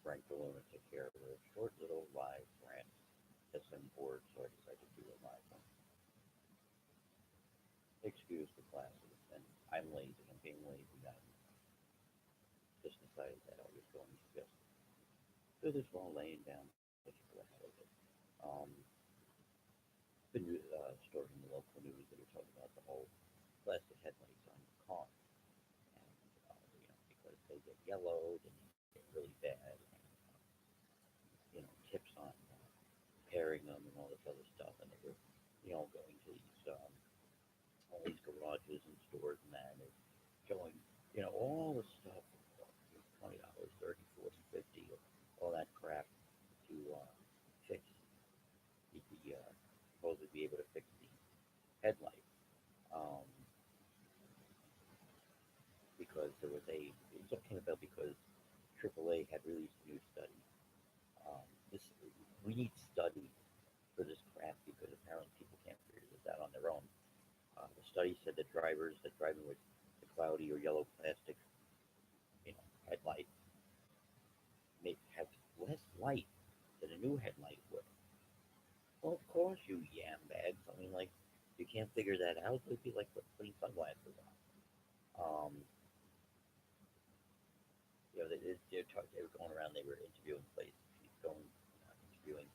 Frank the Lunatic here with a short little live rant. Guess I'm bored, so I decided to do a live one. Excuse the classes, and I'm lazy. I'm being lazy. I just decided that I was going to just do this while laying down. Take a go ahead of it. Um, been story in the local news that are talking about the whole plastic headlights on cars, and because they get yellowed and they get really bad, and tips on repairing them and all this other stuff, and they were going to these all these garages and stores and that, and showing all the stuff, $20, 30, 40, 50, all that crap to fix the supposedly be able to fix the headlight. Um, because there was it all came about because AAA had released a new study. This We need study for this crap because apparently people can't figure this out on their own. The study said that drivers that driving with the cloudy or yellow plastic, headlight may have less light than a new headlight would. Well, of course, you yam bags. I mean, like, you can't figure that out. It'd be like putting sunglasses on. Um, they were going around. They were interviewing places, interviewing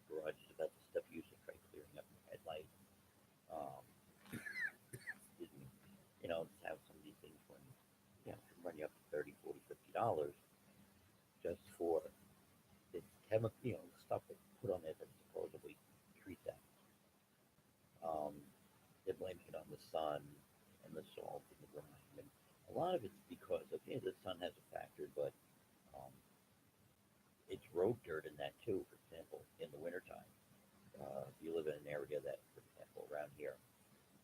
garages about the stuff used to try clearing up your headlight. Um, excuse me. Have some of these things can run you up to 30, 40, $50 just for this chemical, stuff they put on there that supposedly treat that. Um, they're blaming it on the sun and the salt and the grime, and a lot of it's because the sun has a factor, but um, it's road dirt in that too. For example, in the wintertime, if you live in an area that, for example, around here,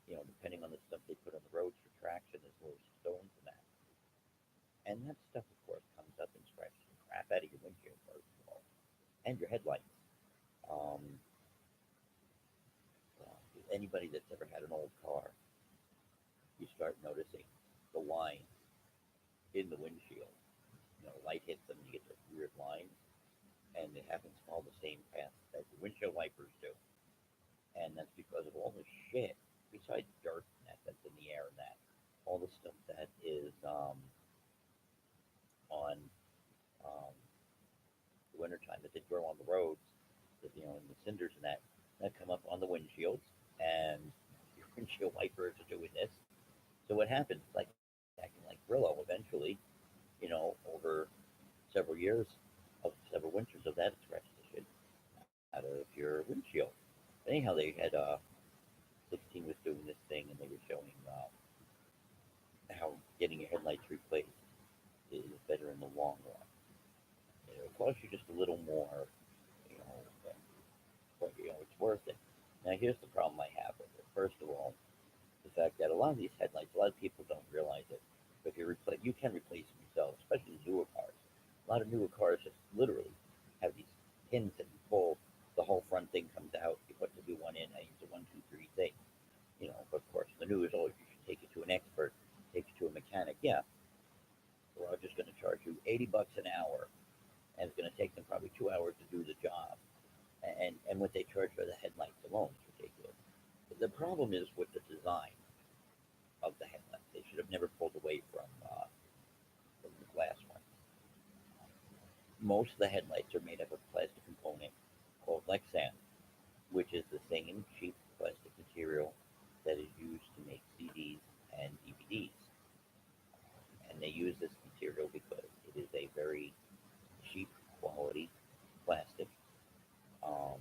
depending on the stuff they put on the roads for traction, there's little stones and that, and that stuff, of course, comes up and scratches the crap out of your windshield first of all, and your headlights. Um, Anybody that's ever had an old car, you start noticing the lines in the windshield. Light hits them, you get those weird lines, and it happens to follow the same path that the windshield wipers do. And that's because of all the shit, besides dirt and that's in the air and that, all the stuff that is on the wintertime that they throw on the roads, and the cinders and that come up on the windshields, and your windshield wipers are doing this. So what happens? It's like acting like Brillo eventually, over several years of several winters of that, it scratched the shit out of your windshield. Anyhow, they had 16 was doing this thing, and they were showing how getting your headlights replaced is better in the long run. It'll cost you just a little more, you know, but it's worth it. Now, here's the problem I have with it. First of all, the fact that a lot of these headlights, a lot of people don't realize it. But if you can replace them yourself, especially newer cars. A lot of newer cars just literally have these pins that you pull, the whole front thing comes out. You put the new one in, and it's a one, two, three thing. But of course, the new is always you should take it to an expert, take it to a mechanic. Yeah, we're just going to charge you $80 an hour, and it's going to take them probably 2 hours to do the job. And what they charge for the headlights alone is ridiculous. The problem is with the design of the headlights. They should have never pulled away from the glass ones. Most of the headlights are made up of a plastic component called Lexan, which is the same cheap plastic material that is used to make CDs and DVDs. And they use this material because it is a very cheap quality plastic. Um,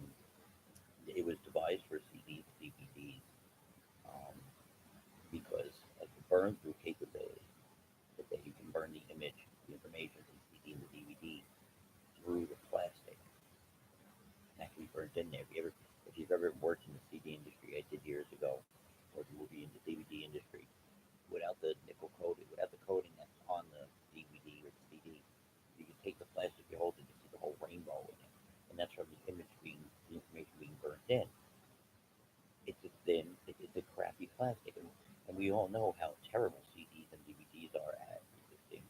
it was devised for CDs, DVDs, um, because of the burn through capability. That you can burn the image, the information from the CD and the DVD through the plastic, and that can be burnt in there. If you've ever worked in the CD industry, I did years ago, or the movie in the DVD industry, without the nickel coating, without the coating that's on the DVD or the CD, you can take the plastic you hold and you see the whole rainbow in it, and that's from the information being burnt in. It's a thin, it's a crappy plastic, and we all know how terrible CDs and DVDs are at resisting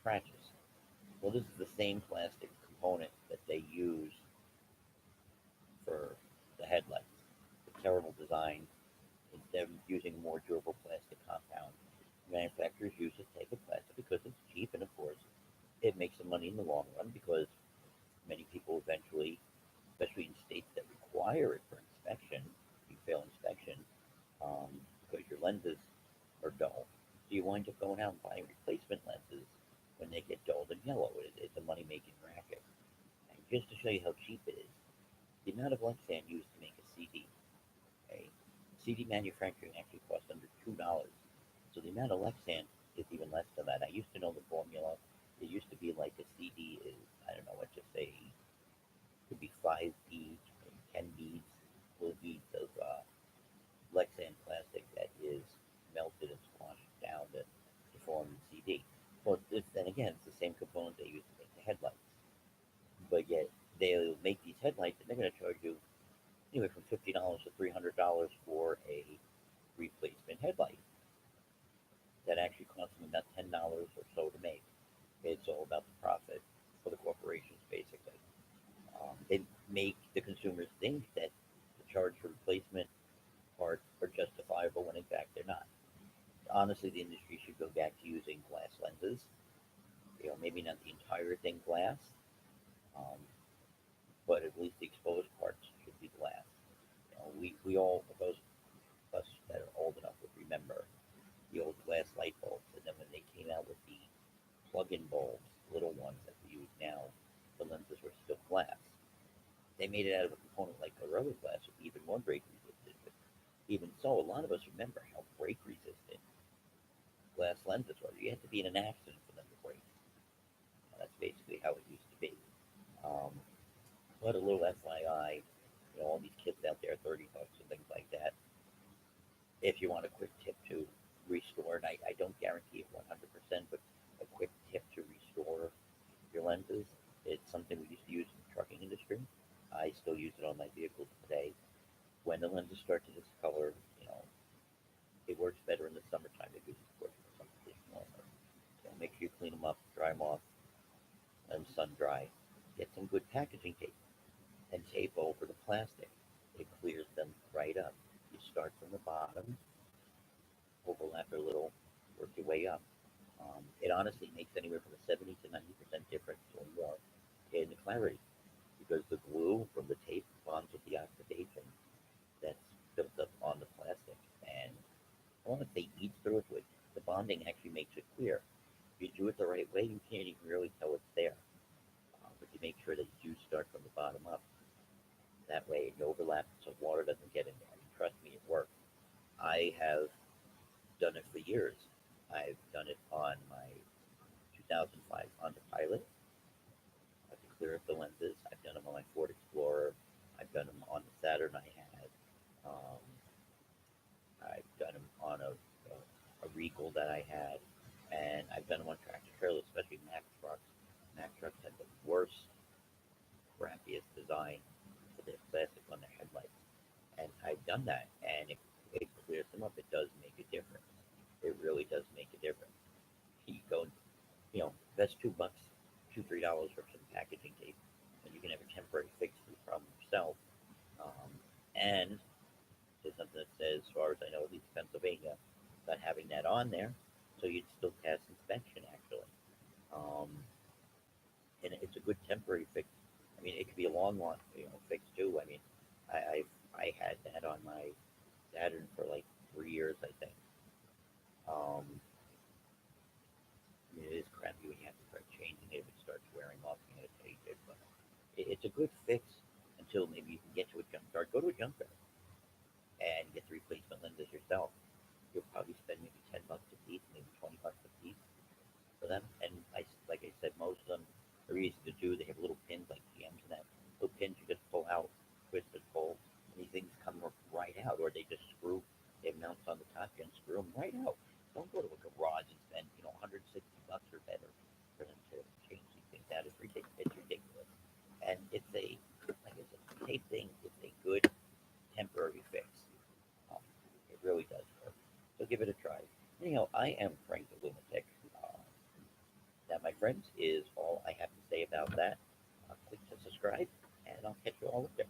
scratches. Well, this is the same plastic component that they use for the headlights. The terrible design. Instead of using a more durable plastic compound, manufacturers use a type of plastic because it's cheap, and of course, it makes some money in the long run because many people eventually, especially in states that require it for inspection, you fail inspection um, because your lenses are dull. So you wind up going out and buying replacement lenses when they get dulled and yellow. It's a money making racket. And just to show you how cheap it is, the amount of Lexan used to make a CD, a CD manufacturing actually costs under $2. So the amount of Lexan is even less than that. I used to know the formula. It used to be like a CD is, I don't know, let's just say, could be 5 beads, maybe 10 beads, little beads of Lexan plastic that is melted and squashed down to form the CD. Well, then again, it's the same component they use to make the headlights. But yet they'll make these headlights and they're going to charge you anywhere from $50 to $300 for a replacement headlight that actually costs them about $10 or so to make. It's all about the profit for the corporations, basically. They make the consumers think that the charge for replacement parts are justifiable when in fact they're not. Honestly, the industry should go back to using glass lenses. Maybe not the entire thing glass, um, but at least the exposed parts should be glass. We all, those of us that are old enough would remember the old glass light bulbs, and then when they came out with the plug-in bulbs, little ones that we use now, the lenses were still glass. They made it out of a component like Gorilla Glass, with even more break resistant. But even so, a lot of us remember how break resistant glass lenses were. You had to be in an accident for them to break. That's basically how it used to be. Um, but a little FYI, all these kids out there, 30 bucks and things like that. If you want a quick tip to restore, and I don't guarantee it 100%, but a quick tip to restore your lenses, it's something we used to use in the trucking industry. I still use it on my vehicles today. When the lenses start to discolor, it works better in the summertime because of course the sun is warmer. Make sure you clean them up, dry them off, let them sun dry. Get some good packaging tape and tape over the plastic. It clears them right up. You start from the bottom, overlap a little, work your way up. It honestly makes anywhere from a 70 to 90% difference or more in the clarity because the glue from the tape bonds with the oxidation that's built up on the plastic. And I want to say eats through it with the bonding actually makes it clear. If you do it the right way, you can't even really tell it's there. But you make sure that you start from the bottom up. That way it overlaps so water doesn't get in there. And trust me, it works. I have done it for years. I've done it on my 2005 Honda Pilot to clear up the lenses. I've done them on my Ford Explorer. I've done them on the Saturn I had. Um, I've done them on a Regal that I had, and I've done them on tractor trailers, especially Mack trucks. Mack trucks have the worst, crappiest design for their plastic on their headlights, and I've done that, and it clears them up. It does make a difference. It really does make a difference. You go, that's $2, $2, $3 for some packaging tape, and you can have a temporary fix for the problem yourself. Um, and there's something that says, as far as I know, at least Pennsylvania, about having that on there, so you'd still pass inspection actually. Um, and it's a good temporary fix. I mean, it could be a long one, fix too. I mean, I had that on my Saturn for like 3 years, I think. Um, I mean, it is crappy when you have to start changing it if it starts wearing off. You got to change it, but it's a good fix until maybe you can get to a junkyard. Go to a junkyard and get the replacement lenses yourself. You'll probably spend maybe $10 a piece, maybe $20 a piece for them. And like I said, most of them are easy to do. They have little pins like GMs and that. Little pins you just pull out, twist and pull, and these things come right out, or they just screw. They have mounts on the top, you can screw them right out. Don't go to a garage and spend 160 bucks or better for them to change these things out. It's ridiculous. It's ridiculous. And it's like I said, the tape thing is a good temporary fix. Um, it really does work. So give it a try. Anyhow, I am Frank the Lunatic. That, my friends, is all I have to say about that. subscribe, and I'll catch you all later.